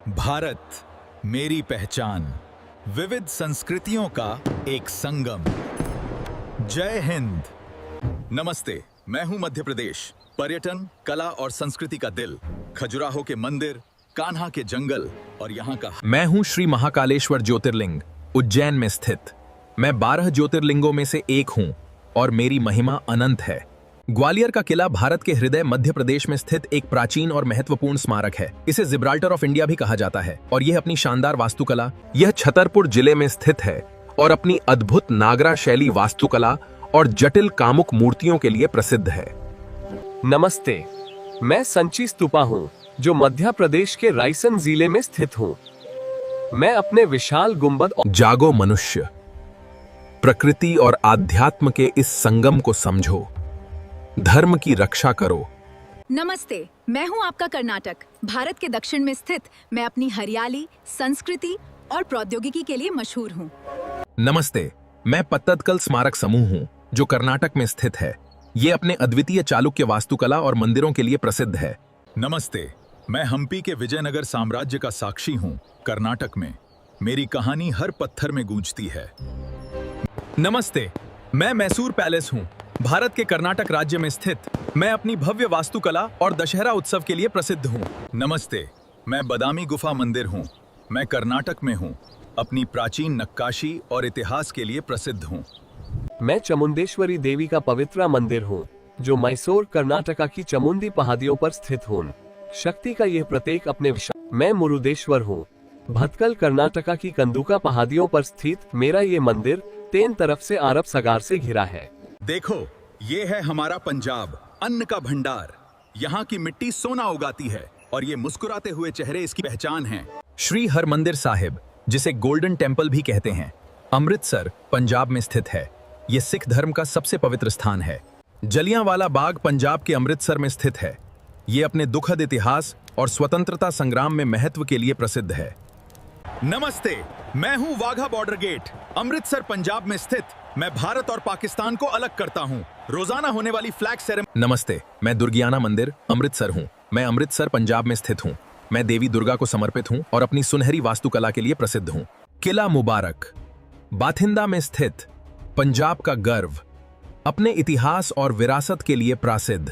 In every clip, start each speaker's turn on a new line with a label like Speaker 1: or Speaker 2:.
Speaker 1: भारत मेरी पहचान, विविध संस्कृतियों का एक संगम। जय हिंद। नमस्ते, मैं हूं मध्य प्रदेश। पर्यटन, कला और संस्कृति का दिल, खजुराहो के मंदिर, कान्हा के जंगल और यहाँ का।
Speaker 2: मैं हूं श्री महाकालेश्वर ज्योतिर्लिंग, उज्जैन में स्थित। मैं 12 ज्योतिर्लिंगों में से एक हूं और मेरी महिमा अनंत है। ग्वालियर का किला भारत के हृदय मध्य प्रदेश में स्थित एक प्राचीन और महत्वपूर्ण स्मारक है। इसे जिब्राल्टर ऑफ इंडिया भी कहा जाता है और यह अपनी शानदार वास्तुकला, यह छतरपुर जिले में स्थित है और अपनी अद्भुत नागरा शैली वास्तुकला और जटिल कामुक मूर्तियों के लिए प्रसिद्ध है।
Speaker 3: नमस्ते, मैं संची स्तूपा हूँ जो मध्य प्रदेश के रायसेन जिले में स्थित हूँ। मैं अपने विशाल गुंबद
Speaker 2: जागो मनुष्य, प्रकृति और आध्यात्म के इस संगम को समझो, धर्म की रक्षा करो।
Speaker 4: नमस्ते, मैं हूं आपका कर्नाटक। भारत के दक्षिण में स्थित मैं अपनी हरियाली, संस्कृति और प्रौद्योगिकी के लिए मशहूर हूं।
Speaker 2: नमस्ते, मैं पत्तदकल स्मारक समूह हूं जो कर्नाटक में स्थित है। ये अपने अद्वितीय चालुक्य वास्तुकला और मंदिरों के लिए प्रसिद्ध है।
Speaker 1: नमस्ते, मैं हम्पी के विजयनगर साम्राज्य का साक्षी हूं, कर्नाटक में। मेरी कहानी हर पत्थर में गूंजती है।
Speaker 2: नमस्ते, मैं मैसूर पैलेस हूं, भारत के कर्नाटक राज्य में स्थित। मैं अपनी भव्य वास्तुकला और दशहरा उत्सव के लिए प्रसिद्ध हूं।
Speaker 1: नमस्ते, मैं बदामी गुफा मंदिर हूं। मैं कर्नाटक में हूं, अपनी प्राचीन नक्काशी और इतिहास के लिए प्रसिद्ध हूं।
Speaker 3: मैं चामुंडेश्वरी देवी का पवित्र मंदिर हूँ जो मैसूर कर्नाटका की चामुंडी पहाड़ियों पर स्थित हूँ। शक्ति का यह प्रतीक अपने मैं मुरुदेश्वर हूँ, भटकल कर्नाटका की कंदुका पहाड़ियों पर स्थित। मेरा ये मंदिर 3 तरफ से अरब सागर से घिरा है।
Speaker 1: देखो, ये है हमारा पंजाब, अन्न का भंडार। यहाँ की मिट्टी सोना उगाती है और ये मुस्कुराते हुए चेहरे इसकी पहचान हैं।
Speaker 2: श्री हरमंदिर साहिब, जिसे गोल्डन टेम्पल भी कहते हैं, अमृतसर पंजाब में स्थित है। ये सिख धर्म का सबसे पवित्र स्थान है। जलियांवाला बाग पंजाब के अमृतसर में स्थित है। ये अपने दुखद इतिहास और स्वतंत्रता संग्राम में महत्व के लिए प्रसिद्ध है।
Speaker 1: नमस्ते, मैं हूँ वाघा बॉर्डर गेट, अमृतसर पंजाब में स्थित। मैं भारत और पाकिस्तान को अलग करता हूँ। रोजाना होने वाली फ्लैग सेरेमनी।
Speaker 2: नमस्ते, मैं दुर्गियाना मंदिर, अमृतसर हूँ। मैं अमृतसर पंजाब में स्थित हूँ। मैं देवी दुर्गा को समर्पित हूँ और अपनी सुनहरी वास्तुकला के लिए प्रसिद्ध हूँ। किला मुबारक, बाथिंदा में स्थित, पंजाब का गर्व, अपने इतिहास और विरासत के लिए प्रसिद्ध।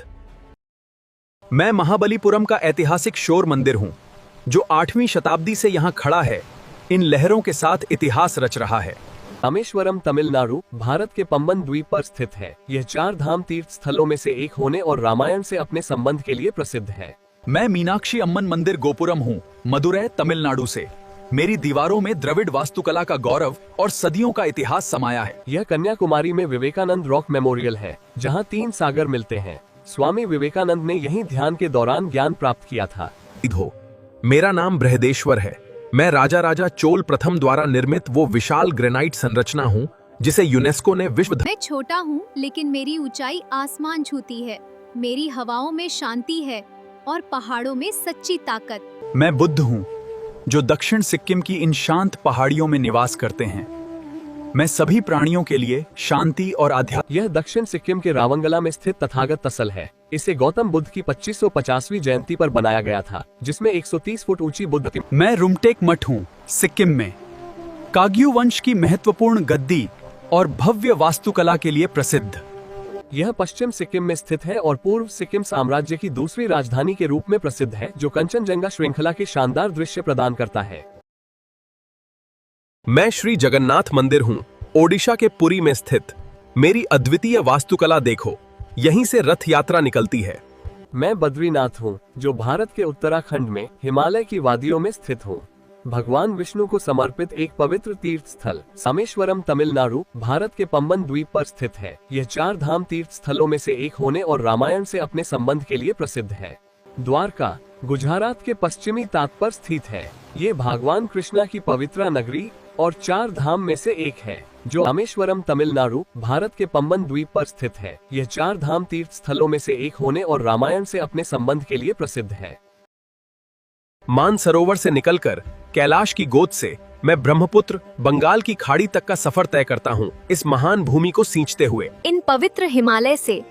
Speaker 5: मैं महाबलीपुरम का ऐतिहासिक शोर मंदिर हूँ जो 8वीं शताब्दी से यहाँ खड़ा है, इन लहरों के साथ इतिहास रच रहा है।
Speaker 3: रामेश्वरम तमिलनाडु भारत के पंबन द्वीप पर स्थित है। यह 4 धाम तीर्थ स्थलों में से एक होने और रामायण से अपने संबंध के लिए प्रसिद्ध है।
Speaker 5: मैं मीनाक्षी अम्मन मंदिर गोपुरम हूँ, मदुरै तमिलनाडु से। मेरी दीवारों में द्रविड़ वास्तुकला का गौरव और सदियों का इतिहास समाया है।
Speaker 3: यह कन्याकुमारी में विवेकानंद रॉक मेमोरियल है जहाँ 3 सागर मिलते हैं। स्वामी विवेकानंद ने यहीं ध्यान के दौरान ज्ञान प्राप्त किया था।
Speaker 2: मेरा नाम बृहदेश्वर है। मैं राजा राजा चोल प्रथम द्वारा निर्मित वो विशाल ग्रेनाइट संरचना हूँ जिसे यूनेस्को ने विश्व।
Speaker 6: मैं छोटा हूँ लेकिन मेरी ऊंचाई आसमान छूती है। मेरी हवाओं में शांति है और पहाड़ों में सच्ची ताकत।
Speaker 5: मैं बुद्ध हूँ जो दक्षिण सिक्किम की इन शांत पहाड़ियों में निवास करते हैं। मैं सभी प्राणियों के लिए शांति और आध्यात्म।
Speaker 3: यह दक्षिण सिक्किम के रावंगला में स्थित तथागत तसल है। इसे गौतम बुद्ध की 2550वीं जयंती पर बनाया गया था, जिसमें 130 फुट ऊंची बुद्ध की।
Speaker 5: मैं रुमटेक मठ हूँ, सिक्किम में। काग्यू वंश की महत्वपूर्ण गद्दी और भव्य वास्तुकला के लिए प्रसिद्ध।
Speaker 3: यह पश्चिम सिक्किम में स्थित है और पूर्व सिक्किम साम्राज्य की दूसरी राजधानी के रूप में प्रसिद्ध है, जो कंचनजंगा श्रृंखला के शानदार दृश्य प्रदान करता है।
Speaker 2: मैं श्री जगन्नाथ मंदिर हूँ, ओडिशा के पुरी में स्थित। मेरी अद्वितीय वास्तुकला देखो, यहीं से रथ यात्रा निकलती है।
Speaker 3: मैं बद्रीनाथ हूँ जो भारत के उत्तराखंड में हिमालय की वादियों में स्थित हूँ। भगवान विष्णु को समर्पित एक पवित्र तीर्थ स्थल रामेश्वरम तमिलनाडु भारत के पंबन द्वीप पर स्थित है। यह 4 धाम तीर्थ स्थलों में से एक होने और रामायण से अपने संबंध के लिए प्रसिद्ध है। द्वारका गुजरात के पश्चिमी तट पर स्थित है। ये भगवान कृष्णा की पवित्र नगरी और 4 धाम में से एक है जो रामेश्वरम तमिलनाडु भारत के पंबन द्वीप पर स्थित है। यह 4 धाम तीर्थ स्थलों में से एक होने और रामायण से अपने संबंध के लिए प्रसिद्ध है।
Speaker 2: मानसरोवर से निकलकर कैलाश की गोद से मैं ब्रह्मपुत्र बंगाल की खाड़ी तक का सफर तय करता हूँ, इस महान भूमि को सींचते हुए।
Speaker 6: इन पवित्र हिमालय से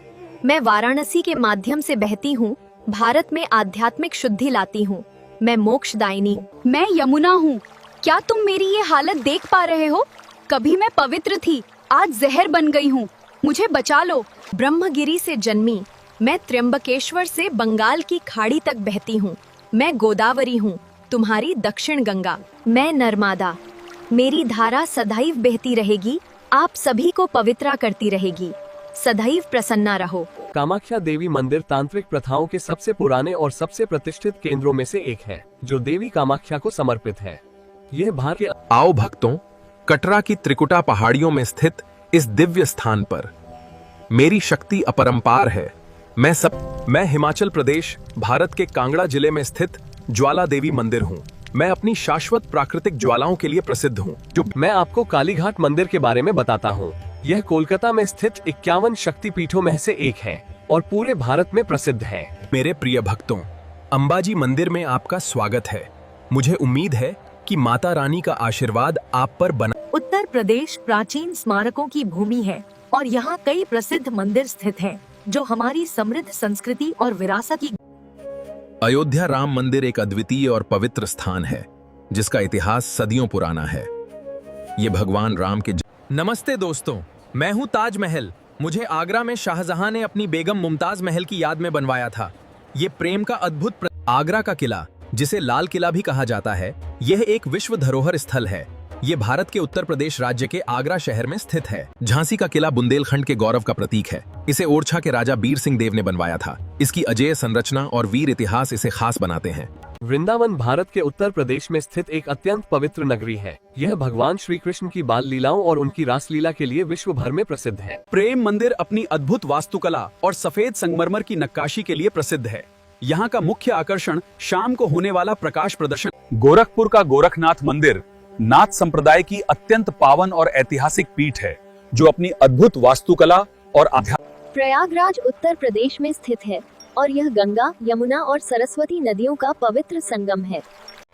Speaker 6: मैं वाराणसी के माध्यम से बहती हूँ, भारत में आध्यात्मिक शुद्धि लाती हूँ।
Speaker 7: मैं मोक्षदायिनी।
Speaker 8: मैं यमुना हूँ। क्या तुम मेरी ये हालत देख पा रहे हो? कभी मैं पवित्र थी, आज जहर बन गई हूँ। मुझे बचा लो।
Speaker 7: ब्रह्मगिरी से जन्मी मैं त्र्यंबकेश्वर से बंगाल की खाड़ी तक बहती हूँ। मैं गोदावरी हूँ, तुम्हारी दक्षिण गंगा। मैं नर्मदा, मेरी धारा सदैव बहती रहेगी, आप सभी को पवित्रा करती रहेगी। सदैव प्रसन्ना रहो।
Speaker 3: कामाख्या देवी मंदिर तांत्रिक प्रथाओं के सबसे पुराने और सबसे प्रतिष्ठित केंद्रों में से एक है, जो देवी कामाख्या को समर्पित है। यह भारत के
Speaker 2: आओ भक्तों, कटरा की त्रिकुटा पहाड़ियों में स्थित इस दिव्य स्थान पर मेरी शक्ति अपरंपार है। मैं हिमाचल प्रदेश भारत के कांगड़ा जिले में स्थित ज्वाला देवी मंदिर हूँ। मैं अपनी शाश्वत प्राकृतिक ज्वालाओं के लिए प्रसिद्ध हूँ।
Speaker 3: मैं आपको कालीघाट मंदिर के बारे में बताता हूँ। यह कोलकाता में स्थित 51 शक्तिपीठों में से एक है और पूरे भारत में प्रसिद्ध है।
Speaker 2: मेरे प्रिय भक्तों, अंबाजी मंदिर में आपका स्वागत है। मुझे उम्मीद है कि माता रानी का आशीर्वाद आप पर बना।
Speaker 7: उत्तर प्रदेश प्राचीन स्मारकों की भूमि है और यहाँ कई प्रसिद्ध मंदिर स्थित हैं, जो हमारी समृद्ध संस्कृति और विरासत की।
Speaker 2: अयोध्या राम मंदिर एक अद्वितीय और पवित्र स्थान है, जिसका इतिहास सदियों पुराना है। ये भगवान राम के नमस्ते दोस्तों, मैं हूँ ताजमहल। मुझे आगरा में शाहजहां ने अपनी बेगम मुमताज महल की याद में बनवाया था। ये प्रेम का अद्भुत आगरा का किला, जिसे लाल किला भी कहा जाता है, यह एक विश्व धरोहर स्थल है। ये भारत के उत्तर प्रदेश राज्य के आगरा शहर में स्थित है। झांसी का किला बुंदेलखंड के गौरव का प्रतीक है। इसे ओरछा के राजा बीर सिंह देव ने बनवाया था। इसकी अजेय संरचना और वीर इतिहास इसे खास बनाते हैं।
Speaker 3: वृंदावन भारत के उत्तर प्रदेश में स्थित एक अत्यंत पवित्र नगरी है। यह भगवान श्री कृष्ण की बाल लीलाओं और उनकी रासलीला के लिए विश्व भर में प्रसिद्ध है।
Speaker 5: प्रेम मंदिर अपनी अद्भुत वास्तुकला और सफेद संगमरमर की नक्काशी के लिए प्रसिद्ध है। यहाँ का मुख्य आकर्षण शाम को होने वाला प्रकाश प्रदर्शन। गोरखपुर का गोरखनाथ मंदिर नाथ संप्रदाय की अत्यंत पावन और ऐतिहासिक पीठ है, जो अपनी अद्भुत वास्तुकला और आध्यात्मिक।
Speaker 7: प्रयागराज उत्तर प्रदेश में स्थित है और यह गंगा, यमुना और सरस्वती नदियों का पवित्र संगम है।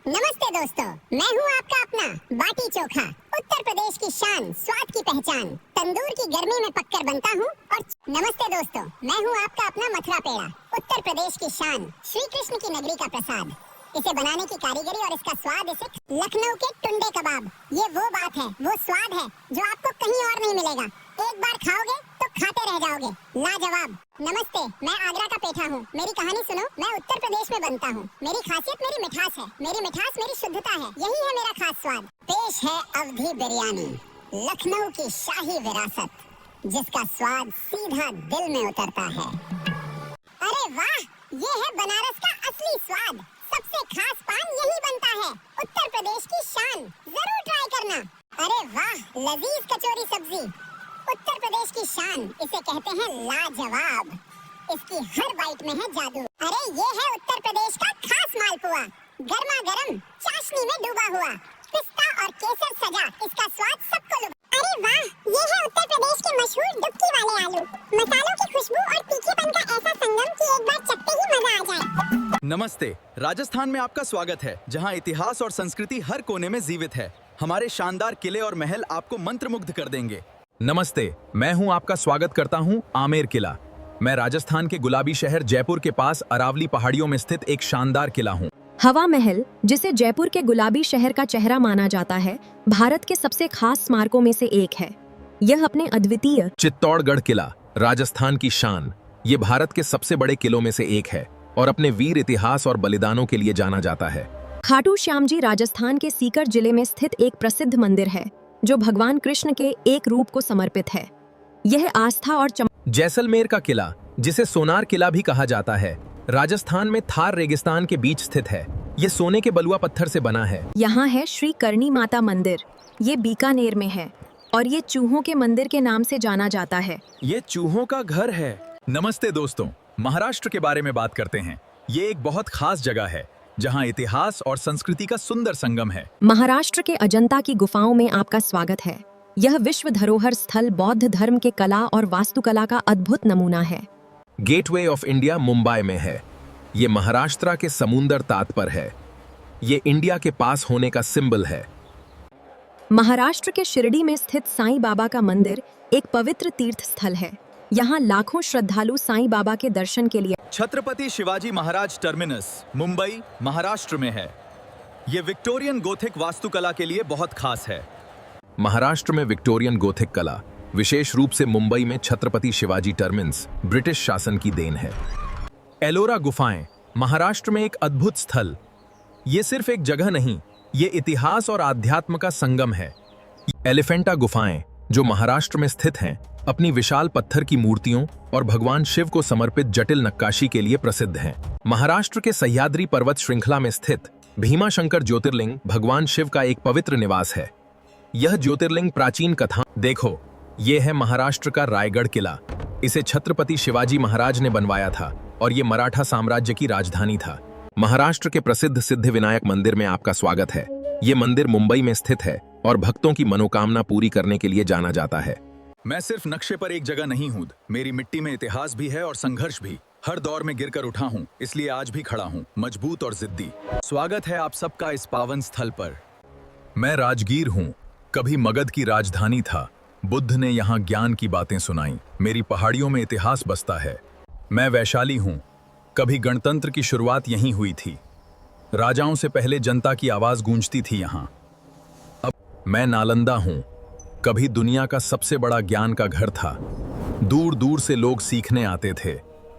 Speaker 9: नमस्ते दोस्तों, मैं हूँ आपका अपना बाटी चोखा। उत्तर प्रदेश की शान, स्वाद की पहचान, तंदूर की गर्मी में पककर बनता हूँ। और नमस्ते दोस्तों, मैं हूँ आपका अपना मथुरा पेड़ा। उत्तर प्रदेश की शान, श्री कृष्ण की नगरी का प्रसाद। इसे बनाने की कारीगरी और इसका स्वाद, इसे लखनऊ के टुंडे कबाब। ये वो बात है, वो स्वाद है जो आपको कहीं और नहीं मिलेगा। एक बार खाओगे तो खाते रह जाओगे। लाजवाब। नमस्ते, मैं आगरा का पेठा हूँ। मेरी कहानी सुनो। मैं उत्तर प्रदेश में बनता हूँ। मेरी खासियत मेरी मिठास है। मेरी मिठास मेरी शुद्धता है। यही है मेरा खास स्वाद। पेश है अवधी बिरयानी, लखनऊ की शाही विरासत, जिसका स्वाद सीधा दिल में उतरता है। अरे वाह, ये है बनारस का असली स्वाद। सबसे खास पान यही बनता है। उत्तर प्रदेश की शान, जरूर ट्राई करना। अरे वाह, लजीज कचौरी सब्जी, उत्तर प्रदेश की शान। इसे कहते हैं लाजवाब। इसकी हर बाइट में है जादू। अरे ये है उत्तर प्रदेश का खास मालपुआ, गर्मा गर्म चाशनी में डूबा हुआ, पिस्ता और केसर सजा। इसका स्वाद सबको लुभा। अरे वाह, ये है उत्तर प्रदेश के मशहूर डुबकी वाले आलू। मसालों की खुशबू और तीखेपन का ऐसा संगम कि एक बार चखते ही मजा आ जाए।
Speaker 1: नमस्ते, राजस्थान में आपका स्वागत है, जहां इतिहास और संस्कृति हर कोने में जीवित है। हमारे शानदार किले और महल आपको मंत्रमुग्ध कर देंगे।
Speaker 2: नमस्ते, मैं हूं आपका स्वागत करता हूं आमेर किला। मैं राजस्थान के गुलाबी शहर जयपुर के पास अरावली पहाड़ियों में स्थित एक शानदार किला हूं।
Speaker 7: हवा महल, जिसे जयपुर के गुलाबी शहर का चेहरा माना जाता है, भारत के सबसे खास स्मारकों में से एक है। यह अपने अद्वितीय
Speaker 2: चित्तौड़गढ़ किला, राजस्थान की शान। ये भारत के सबसे बड़े किलों में से एक है और अपने वीर इतिहास और बलिदानों के लिए जाना जाता है।
Speaker 7: खाटू श्याम जी राजस्थान के सीकर जिले में स्थित एक प्रसिद्ध मंदिर है, जो भगवान कृष्ण के एक रूप को समर्पित है। यह आस्था और
Speaker 2: जैसलमेर का किला, जिसे सोनार किला भी कहा जाता है, राजस्थान में थार रेगिस्तान के बीच स्थित है। यह सोने के बलुआ पत्थर से बना है।
Speaker 7: यहाँ है श्री करणी माता मंदिर। ये बीकानेर में है और ये चूहों के मंदिर के नाम से जाना जाता है।
Speaker 1: ये चूहों का घर है। नमस्ते दोस्तों, महाराष्ट्र के बारे में बात करते हैं। ये एक बहुत खास जगह है, जहां इतिहास और संस्कृति का सुंदर संगम है।
Speaker 7: महाराष्ट्र के अजंता की गुफाओं में आपका स्वागत है। यह विश्व धरोहर स्थल बौद्ध धर्म के कला और वास्तुकला का अद्भुत नमूना है।
Speaker 2: गेटवे ऑफ इंडिया मुंबई में है। ये महाराष्ट्र के समुंदर तट पर है। ये इंडिया के पास होने का सिंबल है।
Speaker 7: महाराष्ट्र के शिरडी में स्थित साईं बाबा का मंदिर एक पवित्र तीर्थ स्थल है। यहाँ लाखों श्रद्धालु साईं बाबा के दर्शन के लिए।
Speaker 1: छत्रपति शिवाजी महाराज टर्मिनस मुंबई महाराष्ट्र में है। ये विक्टोरियन गोथिक वास्तुकला के लिए बहुत खास है।
Speaker 2: महाराष्ट्र में विक्टोरियन गोथिक कला, विशेष रूप से मुंबई में छत्रपति शिवाजी टर्मिनस, ब्रिटिश शासन की देन है। एलोरा गुफाएं महाराष्ट्र में एक अद्भुत स्थल। ये सिर्फ एक जगह नहीं, ये इतिहास और आध्यात्म का संगम है। एलिफेंटा गुफाएं जो महाराष्ट्र में स्थित हैं, अपनी विशाल पत्थर की मूर्तियों और भगवान शिव को समर्पित जटिल नक्काशी के लिए प्रसिद्ध हैं। महाराष्ट्र के सह्याद्री पर्वत श्रृंखला में स्थित भीमाशंकर ज्योतिर्लिंग भगवान शिव का एक पवित्र निवास है। यह ज्योतिर्लिंग प्राचीन कथा। देखो, ये है महाराष्ट्र का रायगढ़ किला। इसे छत्रपति शिवाजी महाराज ने बनवाया था और ये मराठा साम्राज्य की राजधानी था। महाराष्ट्र के प्रसिद्ध सिद्धिविनायक मंदिर में आपका स्वागत है। ये मंदिर मुंबई में स्थित है और भक्तों की मनोकामना पूरी करने के लिए जाना जाता है।
Speaker 1: मैं सिर्फ नक्शे पर एक जगह नहीं हूँ, मेरी मिट्टी में इतिहास भी है और संघर्ष भी। हर दौर में गिरकर उठा हूँ, इसलिए आज भी खड़ा हूँ, मजबूत और जिद्दी। स्वागत है आप सबका इस पावन स्थल पर।
Speaker 2: मैं राजगीर हूँ, कभी मगध की राजधानी था। बुद्ध ने यहाँ ज्ञान की बातें सुनाई। मेरी पहाड़ियों में इतिहास बसता है। मैं वैशाली हूँ, कभी गणतंत्र की शुरुआत यहीं हुई थी। राजाओं से पहले जनता की आवाज गूंजती थी यहाँ। अब मैं नालंदा हूँ, कभी दुनिया का सबसे बड़ा ज्ञान का घर था। दूर दूर से लोग सीखने आते थे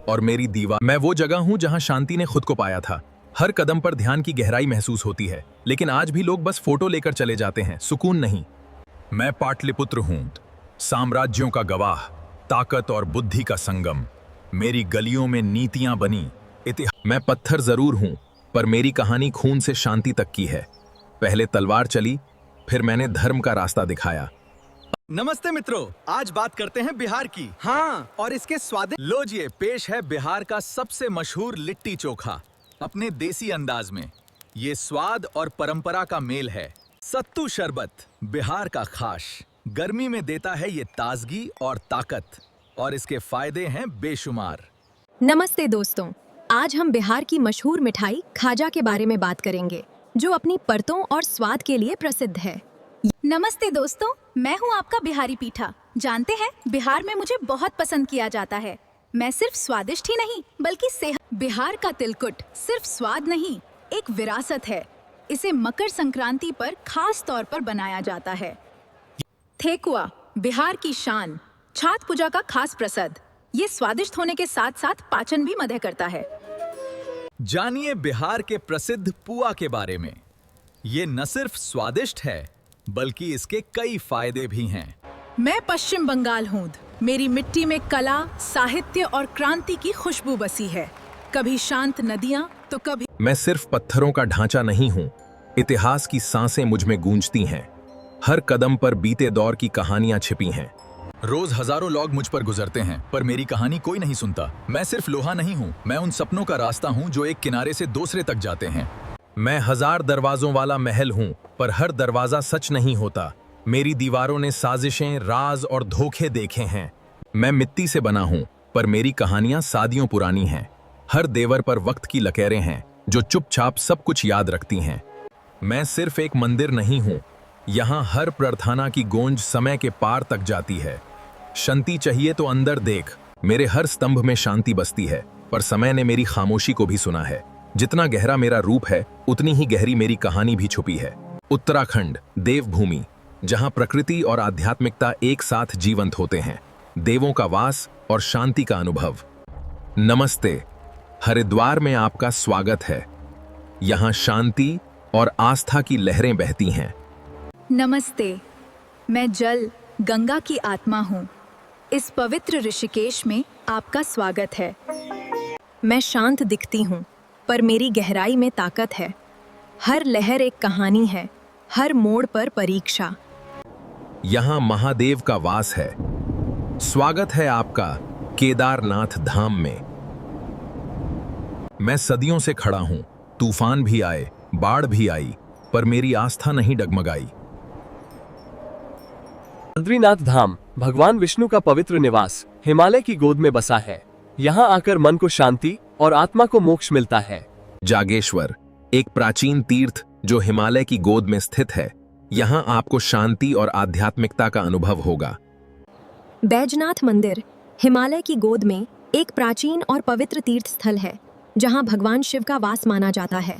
Speaker 2: और मेरी दीवार। मैं वो जगह हूँ जहाँ शांति ने खुद को पाया था। हर कदम पर ध्यान की गहराई महसूस होती है, लेकिन आज भी लोग बस फोटो लेकर चले जाते हैं, सुकून नहीं। मैं पाटलिपुत्र हूँ, साम्राज्यों का गवाह, ताकत और बुद्धि का संगम। मेरी गलियों में नीतियां बनी, इतिहास। मैं पत्थर जरूर हूं, पर मेरी कहानी खून से शांति तक की है। पहले तलवार चली, फिर मैंने धर्म का रास्ता दिखाया।
Speaker 1: नमस्ते मित्रों, आज बात करते हैं बिहार की। हाँ, और इसके स्वादिष्ट। लो जी, पेश है बिहार का सबसे मशहूर लिट्टी चोखा, अपने देसी अंदाज में। ये स्वाद और परंपरा का मेल है। सत्तू शरबत बिहार का खास, गर्मी में देता है ये ताजगी और ताकत, और इसके फायदे हैं बेशुमार।
Speaker 7: नमस्ते दोस्तों, आज हम बिहार की मशहूर मिठाई खाजा के बारे में बात करेंगे, जो अपनी परतों और स्वाद के लिए प्रसिद्ध है।
Speaker 4: नमस्ते दोस्तों, मैं हूँ आपका बिहारी पीठा। जानते हैं, बिहार में मुझे बहुत पसंद किया जाता है। मैं सिर्फ स्वादिष्ट ही नहीं, बल्कि सेहत। बिहार का तिलकुट सिर्फ स्वाद नहीं, एक विरासत है। इसे मकर संक्रांति पर खास तौर पर बनाया जाता है। ठेकुआ बिहार की शान, छठ पूजा का खास प्रसाद। ये स्वादिष्ट होने के साथ साथ पाचन भी मदद करता है।
Speaker 1: जानिए बिहार के प्रसिद्ध पुआ के बारे में। ये न सिर्फ स्वादिष्ट है, बल्कि इसके कई फायदे भी हैं।
Speaker 4: मैं पश्चिम बंगाल हूँ। मेरी मिट्टी में कला, साहित्य और क्रांति की खुशबू बसी है। कभी शांत नदियाँ तो कभी।
Speaker 2: मैं सिर्फ पत्थरों का ढांचा नहीं हूँ, इतिहास की सांसें मुझ में गूंजती हैं। हर कदम पर बीते दौर की कहानियां छिपी हैं।
Speaker 1: रोज हजारों लोग मुझ पर गुजरते हैं, पर मेरी कहानी कोई नहीं सुनता। मैं सिर्फ लोहा नहीं हूँ, मैं उन सपनों का रास्ता हूँ जो एक किनारे से दूसरे तक जाते हैं।
Speaker 2: मैं 1000 दरवाजों वाला महल हूँ, पर हर दरवाजा सच नहीं होता। मेरी दीवारों ने साजिशें, राज और धोखे देखे हैं। मैं मिट्टी से बना हूँ, पर मेरी कहानियां सादियों पुरानी हैं। हर देवर पर वक्त की लकीरें हैं, जो चुपचाप सब कुछ याद रखती हैं। मैं सिर्फ एक मंदिर नहीं हूँ, यहाँ हर प्रार्थना की गूंज समय के पार तक जाती है। शांति चाहिए तो अंदर देख, मेरे हर स्तंभ में शांति बसती है, पर समय ने मेरी खामोशी को भी सुना है। जितना गहरा मेरा रूप है, उतनी ही गहरी मेरी कहानी भी छुपी है। उत्तराखंड, देवभूमि, जहाँ प्रकृति और आध्यात्मिकता एक साथ जीवंत होते हैं। देवों का वास और शांति का अनुभव। नमस्ते, हरिद्वार में आपका स्वागत है। यहाँ शांति और आस्था की लहरें बहती हैं।
Speaker 4: नमस्ते, मैं जल, गंगा की आत्मा हूँ। इस पवित्र ऋषिकेश में आपका स्वागत है।
Speaker 7: मैं शांत दिखती हूँ, पर मेरी गहराई में ताकत है। हर लहर एक कहानी है, हर मोड़ पर परीक्षा।
Speaker 2: यहाँ महादेव का वास है। स्वागत है आपका केदारनाथ धाम में। मैं सदियों से खड़ा हूँ, तूफान भी आए, बाढ़ भी आई, पर मेरी आस्था नहीं डगमगाई।
Speaker 3: बद्रीनाथ धाम भगवान विष्णु का पवित्र निवास हिमालय की गोद में बसा है। यहाँ आकर मन को शांति और आत्मा को मोक्ष मिलता है।
Speaker 2: जागेश्वर, एक प्राचीन तीर्थ जो हिमालय की गोद में स्थित है। यहाँ आपको शांति और आध्यात्मिकता का अनुभव होगा।
Speaker 7: बैजनाथ मंदिर हिमालय की गोद में एक प्राचीन और पवित्र तीर्थ स्थल है जहां भगवान शिव का वास माना जाता है।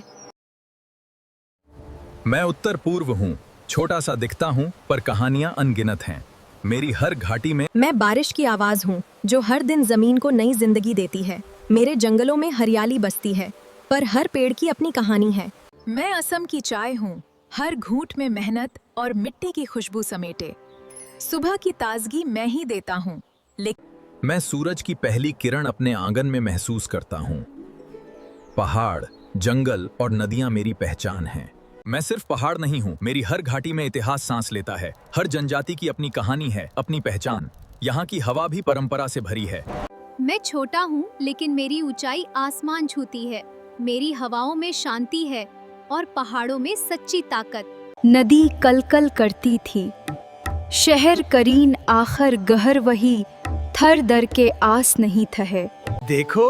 Speaker 2: मैं उत्तर पूर्व हूँ, छोटा सा दिखता हूँ पर कहानियाँ अनगिनत हैं। मेरी हर घाटी में
Speaker 7: मैं बारिश की आवाज हूँ जो हर दिन जमीन को नई जिंदगी देती है। मेरे जंगलों में हरियाली बसती है पर हर पेड़ की अपनी कहानी है।
Speaker 4: मैं असम की चाय हूँ, हर घूंट में मेहनत और मिट्टी की खुशबू समेटे। सुबह की ताजगी मैं ही देता हूँ, लेकिन
Speaker 2: मैं सूरज की पहली किरण अपने आंगन में महसूस करता हूँ। पहाड़, जंगल और नदियाँ मेरी पहचान हैं। मैं सिर्फ पहाड़ नहीं हूँ, मेरी हर घाटी में इतिहास सांस लेता है। हर जनजाति की अपनी कहानी है, अपनी पहचान। यहाँ की हवा भी परंपरा से भरी है।
Speaker 6: मैं छोटा हूँ लेकिन मेरी ऊंचाई आसमान छूती है। मेरी हवाओं में शांति है और पहाड़ों में सच्ची ताकत।
Speaker 8: नदी कलकल करती थी, शहर करीन आखर गहर वही, थर दर के आस नहीं थहे।
Speaker 10: देखो,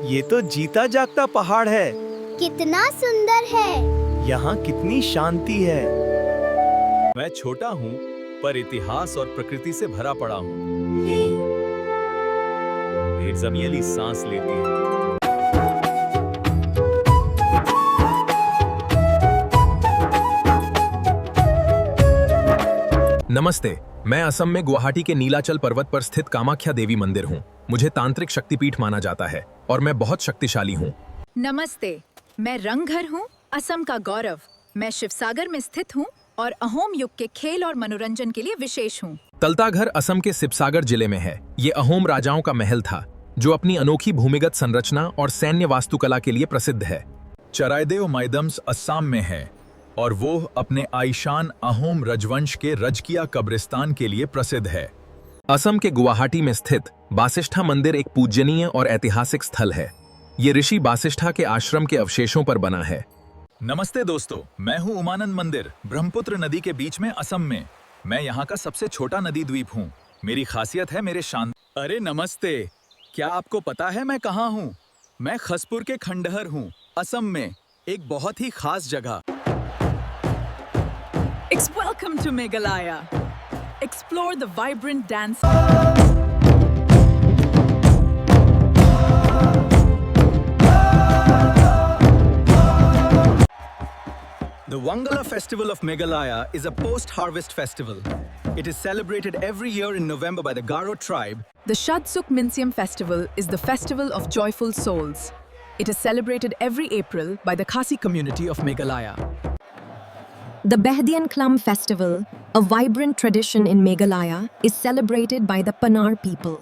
Speaker 10: ये तो जीता जागता पहाड़ है।
Speaker 9: कितना सुंदर है।
Speaker 10: यहाँ कितनी शांति है। मैं छोटा हूँ पर इतिहास और प्रकृति से भरा पड़ा हूँ। मेरी जमीन सांस लेती है।
Speaker 2: नमस्ते, मैं असम में गुवाहाटी के नीलाचल पर्वत पर स्थित कामाख्या देवी मंदिर हूँ। मुझे तांत्रिक शक्तिपीठ माना जाता है और मैं बहुत शक्तिशाली हूँ।
Speaker 4: नमस्ते, मैं रंगघर हूँ, असम का गौरव। मैं शिवसागर में स्थित हूँ और अहोम युग के खेल और मनोरंजन के लिए विशेष हूँ।
Speaker 2: तलताघर असम के शिवसागर जिले में है। ये अहोम राजाओं का महल था जो अपनी अनोखी भूमिगत संरचना और सैन्य वास्तुकला के लिए प्रसिद्ध है।
Speaker 1: चराइदेव माइदम्स असम में है और वो अपने आईशान अहोम रजवंश के रजकिया कब्रिस्तान के लिए प्रसिद्ध है।
Speaker 2: असम के गुवाहाटी में स्थित बासिष्ठा मंदिर एक पूजनीय और ऐतिहासिक स्थल है। ये ऋषि बासिष्ठा के आश्रम के अवशेषों पर बना है।
Speaker 1: नमस्ते दोस्तों, मैं हूँ उमानंद मंदिर, ब्रह्मपुत्र नदी के बीच में असम में। मैं यहाँ का सबसे छोटा नदी द्वीप हूँ। मेरी खासियत है मेरे शांत। अरे नमस्ते, क्या आपको पता है मैं कहाँ हूँ? मैं खसपुर के खंडहर हूँ, असम में, एक बहुत ही खास जगह।
Speaker 11: Welcome to Meghalaya. Explore the vibrant dance.
Speaker 1: The Wangala Festival of Meghalaya is a post-harvest festival. It is celebrated every year in November by the Garo tribe.
Speaker 11: The Shadsuk Minsiam Festival is the festival of joyful souls. It is celebrated every April by the Khasi community of Meghalaya.
Speaker 7: The Behdian Klum Festival, a vibrant tradition in Meghalaya, is celebrated by the Panar people.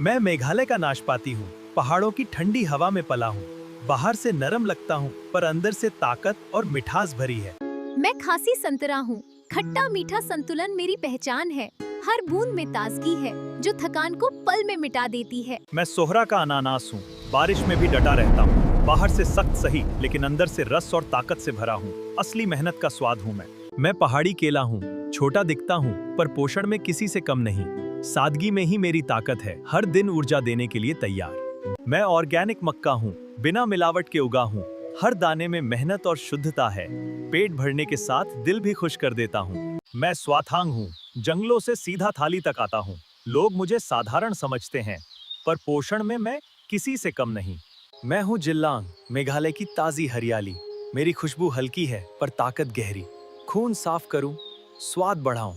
Speaker 10: मैं मेघालय का नाशपाती हूँ। पहाड़ों की ठंडी हवा में पला हूँ। बाहर से नरम लगता हूँ पर अंदर से ताकत और मिठास भरी है।
Speaker 6: मैं खासी संतरा हूँ, खट्टा मीठा संतुलन मेरी पहचान है। हर बूंद में ताजगी है जो थकान को पल में मिटा देती है।
Speaker 10: मैं सोहरा का अनानास हूँ, बारिश में भी डटा रहता हूँ। बाहर से सख्त सही लेकिन अंदर से रस और ताकत से भरा हूँ। असली मेहनत का स्वाद हूँ मैं पहाड़ी केला हूँ, छोटा दिखता हूँ पर पोषण में किसी से कम नहीं। सादगी में ही मेरी ताकत है, हर दिन ऊर्जा देने के लिए तैयार। मैं ऑर्गेनिक मक्का हूँ, बिना मिलावट के उगा हूँ। हर दाने में मेहनत और शुद्धता है। पेट भरने के साथ दिल भी खुश कर देता हूँ। मैं स्वाथांग हूँ, जंगलों से सीधा थाली तक आता हूँ। लोग मुझे साधारण समझते हैं पर पोषण में मैं किसी से कम नहीं। मैं हूँ जिल्लांग, मेघालय की ताजी हरियाली। मेरी खुशबू हल्की है पर ताकत गहरी। खून साफ करूं, स्वाद बढ़ाऊं।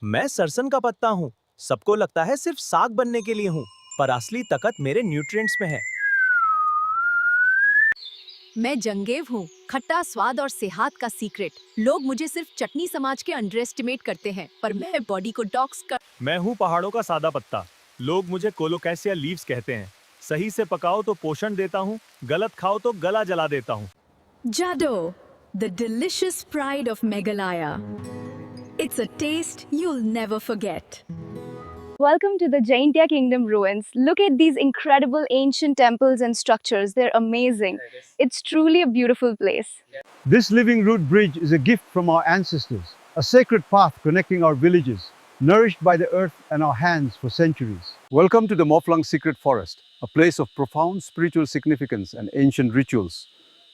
Speaker 10: मैं सरसन का पत्ता हूँ, सबको लगता है सिर्फ साग बनने के लिए हूँ पर असली ताकत मेरे न्यूट्रिएंट्स में है।
Speaker 11: मैं जंगेव हूँ, खट्टा स्वाद और सेहत का सीक्रेट। लोग मुझे सिर्फ चटनी समाज के अंडर एस्टिमेट करते हैं पर मैं बॉडी को डॉक्स कर।
Speaker 10: मैं हूँ पहाड़ों का सादा पत्ता, लोग मुझे कोलोकैसिया लीव्स कहते हैं। सही से पकाओ तो पोषण देता हूँ, गलत खाओ तो गला जला देता हूँ।
Speaker 11: Jado, the delicious pride of Meghalaya. It's a taste you'll never forget.
Speaker 8: Welcome to the Jaintia Kingdom ruins. Look at these incredible ancient temples and structures. They're amazing. It's truly a beautiful place.
Speaker 12: This living root bridge is a gift from our ancestors, a sacred path connecting our villages, nourished by the earth and our hands for centuries.
Speaker 13: Welcome to the Moflang Secret Forest, a place of profound spiritual significance and ancient rituals.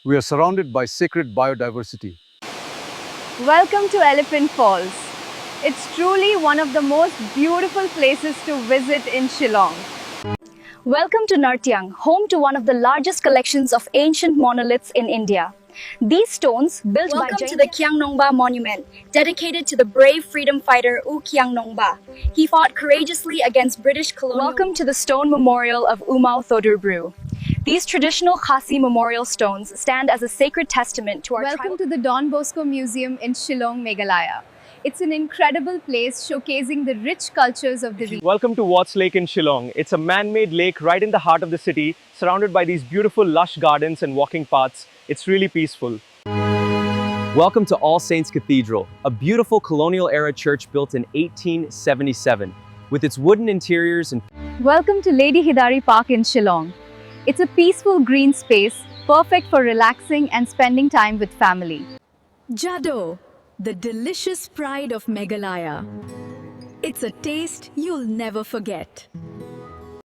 Speaker 13: We are surrounded by sacred biodiversity.
Speaker 8: Welcome to Elephant Falls. It's truly one of the most beautiful places to visit in Shillong. Welcome to Nartyang, home to one of the largest collections of ancient monoliths in India. These stones, built
Speaker 14: Welcome
Speaker 8: by
Speaker 14: to the Kyang Nongba Monument, dedicated to the brave freedom fighter U Kyang Nongba. He fought courageously against British colonial.
Speaker 8: Welcome to the stone memorial of Umau Thodurbrue. These traditional Khasi memorial stones stand as a sacred testament to our
Speaker 6: Welcome to the Don Bosco Museum in Shillong, Meghalaya. It's an incredible place showcasing the rich cultures of the region.
Speaker 15: Welcome to Watts Lake in Shillong. It's a man-made lake right in the heart of the city, surrounded by these beautiful lush gardens and walking paths. It's really peaceful.
Speaker 16: Welcome to All Saints Cathedral, a beautiful colonial-era church built in 1877. With its wooden interiors and...
Speaker 8: Welcome to Lady Hidari Park in Shillong. It's a peaceful green space, perfect for relaxing and spending time with family.
Speaker 11: Jado, the delicious pride of Meghalaya. It's a taste you'll never forget.